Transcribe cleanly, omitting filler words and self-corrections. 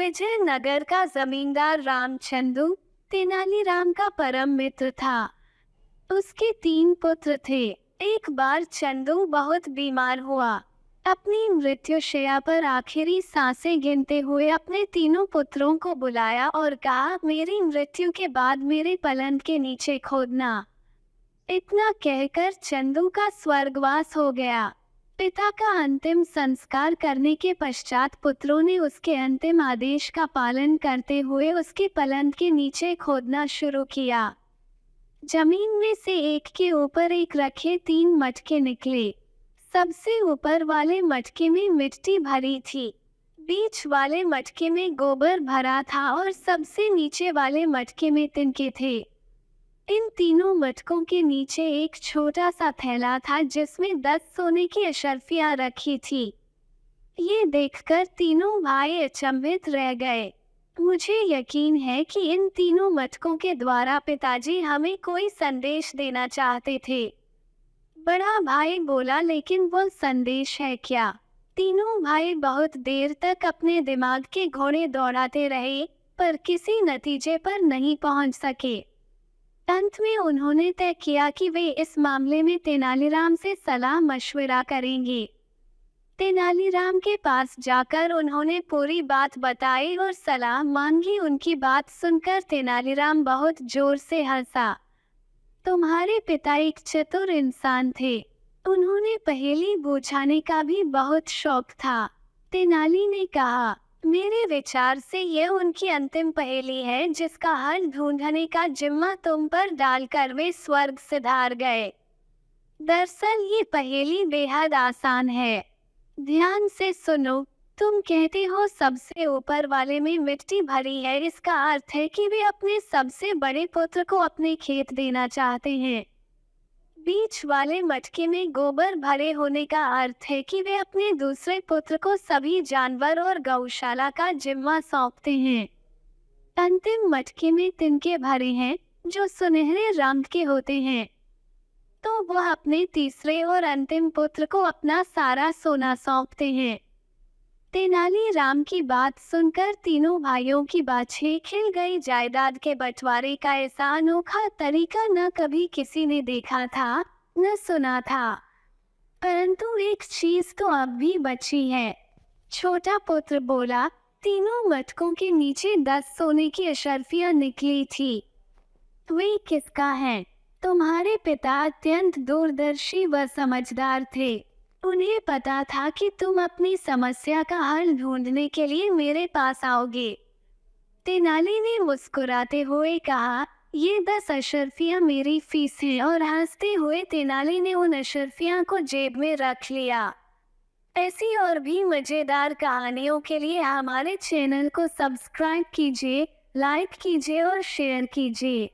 विजयनगर का जमींदार रामचंदू तेनालीराम का परम मित्र था। उसके 3 पुत्र थे। एक बार चंदू बहुत बीमार हुआ। अपनी मृत्युशैया पर आखिरी सांसें गिनते हुए अपने तीनों पुत्रों को बुलाया और कहा, मेरी मृत्यु के बाद मेरे पलंग के नीचे खोदना। इतना कहकर चंदू का स्वर्गवास हो गया। पिता का अंतिम संस्कार करने के पश्चात पुत्रों ने उसके अंतिम आदेश का पालन करते हुए उसके पलंग के नीचे खोदना शुरू किया। जमीन में से एक के ऊपर एक रखे 3 मटके निकले। सबसे ऊपर वाले मटके में मिट्टी भरी थी, बीच वाले मटके में गोबर भरा था और सबसे नीचे वाले मटके में तिनके थे। इन तीनों मटकों के नीचे एक छोटा सा थैला था जिसमें 10 सोने की अशर्फियां रखी थी। ये देखकर तीनों भाई अचंभित रह गए। मुझे यकीन है कि इन तीनों मटकों के द्वारा पिताजी हमें कोई संदेश देना चाहते थे। बड़ा भाई बोला, लेकिन वो संदेश है क्या? तीनों भाई बहुत देर तक अपने दिमाग के घोड़े दौड़ाते रहे, पर किसी नतीजे पर नहीं पहुंच सके। अंत में उन्होंने तय किया कि वे इस मामले में तेनालीराम से सलाह मशविरा करेंगे। तेनालीराम के पास जाकर उन्होंने पूरी बात बताई और सलाह मांगी। उनकी बात सुनकर तेनालीराम बहुत जोर से हंसा। तुम्हारे पिता एक चतुर इंसान थे। उन्होंने पहेली बुझाने का भी बहुत शौक था। तेनाली ने कहा, मेरे विचार से यह उनकी अंतिम पहेली है जिसका हल ढूंढने का जिम्मा तुम पर डालकर वे स्वर्ग सिधार गए। दरअसल ये पहेली बेहद आसान है। ध्यान से सुनो। तुम कहते हो सबसे ऊपर वाले में मिट्टी भरी है। इसका अर्थ है कि वे अपने सबसे बड़े पुत्र को अपने खेत देना चाहते हैं। बीच वाले मटके में गोबर भरे होने का अर्थ है कि वे अपने दूसरे पुत्र को सभी जानवर और गौशाला का जिम्मा सौंपते हैं। अंतिम मटके में तिनके भरे हैं जो सुनहरे रंग के होते हैं, तो वह अपने तीसरे और अंतिम पुत्र को अपना सारा सोना सौंपते हैं। तेनालीराम की बात सुनकर तीनों भाइयों की बाछें खिल गई। जायदाद के बंटवारे का ऐसा अनोखा तरीका न कभी किसी ने देखा था, न सुना था। परंतु एक चीज तो अब भी बची है। छोटा पुत्र बोला, तीनों मटकों के नीचे 10 सोने की अशर्फियां निकली थी। वे किसका है? तुम्हारे पिता अत्यंत दूरदर्शी व समझदार थे। उन्हें पता था कि तुम अपनी समस्या का हल ढूंढने के लिए मेरे पास आओगे। तेनाली ने मुस्कुराते हुए कहा, ये 10 अशर्फियां मेरी फीस है। और हंसते हुए तेनाली ने उन अशर्फियां को जेब में रख लिया। ऐसी और भी मजेदार कहानियों के लिए हमारे चैनल को सब्सक्राइब कीजिए, लाइक कीजिए और शेयर कीजिए।